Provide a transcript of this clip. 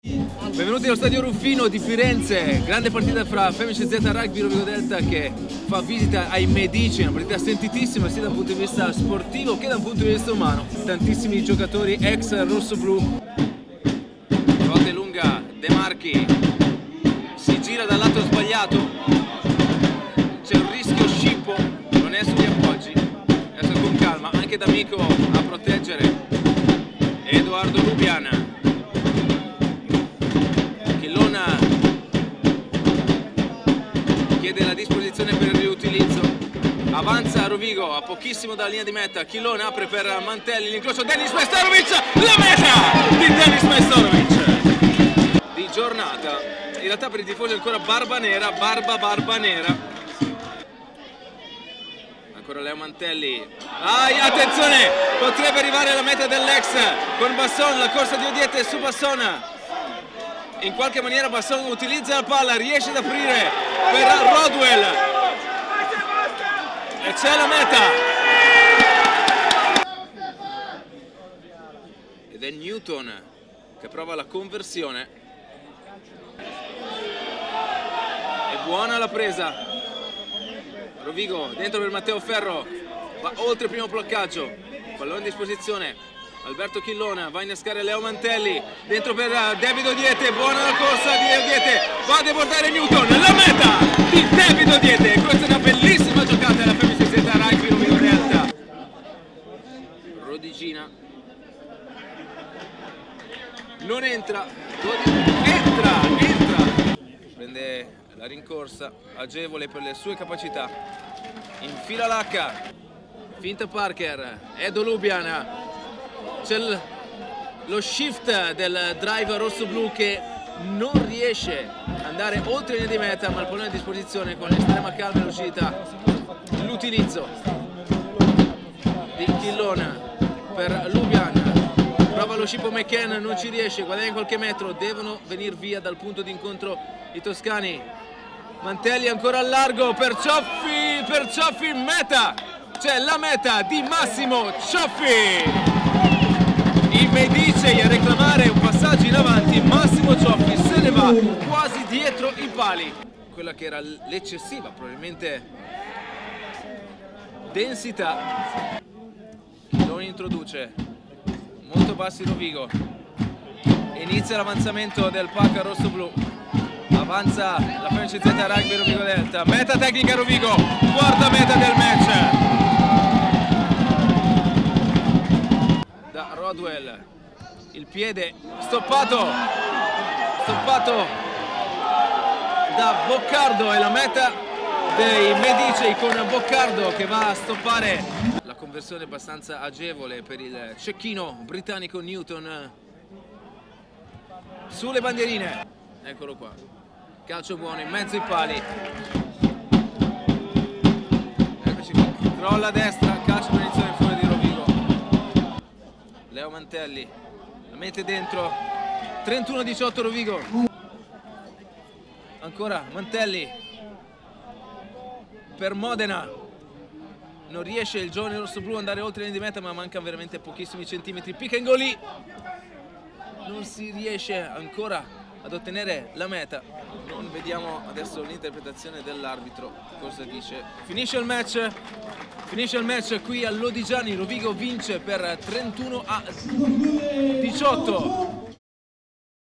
Benvenuti allo stadio Ruffino di Firenze, grande partita fra FMCZ Rugby Rovigo Delta che fa visita ai Medici, una partita sentitissima sia dal punto di vista sportivo che dal punto di vista umano. Tantissimi giocatori ex rossoblu. Volte lunga, De Marchi si gira dal lato sbagliato, c'è un rischio scippo, non è sugli appoggi, adesso con calma, anche D'Amico a proteggere Edoardo Lubian. Chiede la disposizione per il riutilizzo, avanza Rovigo a pochissimo dalla linea di meta, Chillone apre per Mantelli, l'incrocio Denis Majstorovic, la meta di Denis Majstorovic di giornata. In realtà per i tifosi ancora barba nera, barba nera. Ancora Leo Mantelli, attenzione, potrebbe arrivare alla meta dell'ex con Basson, la corsa di Odiete su Basson. In qualche maniera Basson utilizza la palla, riesce ad aprire per Rodwell e c'è la meta ed è Newton che prova la conversione. È buona la presa, Rovigo dentro per Matteo Ferro, va oltre il primo bloccaggio, pallone a disposizione. Alberto Chillone va a innescare Leo Mantelli, dentro per David Odiete, buona la corsa di Odiete, va a deportare Newton, la meta di David Odiete. Questa è una bellissima giocata della FMCZ Rugby Rovigo Delta. Rodigina non entra, entra, prende la rincorsa, agevole per le sue capacità, infila l'H, finta Parker, Edo Lubian. C'è lo shift del drive rosso-blu che non riesce ad andare oltre la linea di meta, ma il pallone a disposizione con estrema calma e lucidità. L'utilizzo di Chillone per Lubian, prova lo scippo McCann, non ci riesce, guadagna qualche metro, devono venire via dal punto di incontro i toscani. Mantelli ancora al largo per Cioffi, meta! C'è la meta di Massimo Cioffi! I Medici a reclamare un passaggio in avanti, Massimo Cioffi se ne va quasi dietro i pali. Quella che era l'eccessiva, probabilmente, densità. Chillone introduce, molto bassi Rovigo. Inizia l'avanzamento del pack rosso-blu. Avanza la FMCZ Rugby Rovigo Delta. Meta tecnica Rovigo, quarta meta del match. Da Rodwell, il piede stoppato da Boccardo, è la meta dei Medici con Boccardo che va a stoppare. La conversione abbastanza agevole per il cecchino britannico Newton sulle bandierine. Eccolo qua, calcio buono in mezzo ai pali. Eccoci qui, crolla a destra, calcio per iniziare in fuori di Rovigo. Leo Mantelli la mette dentro, 31-18 Rovigo. Ancora Mantelli per Modena, non riesce il giovane rossoblu ad andare oltre la linea di meta, ma manca veramente pochissimi centimetri. Pick and goal lì, non si riesce ancora ad ottenere la meta. Non vediamo adesso l'interpretazione dell'arbitro cosa dice. Finisce il match qui a Lodigiani. Rovigo vince per 31-18.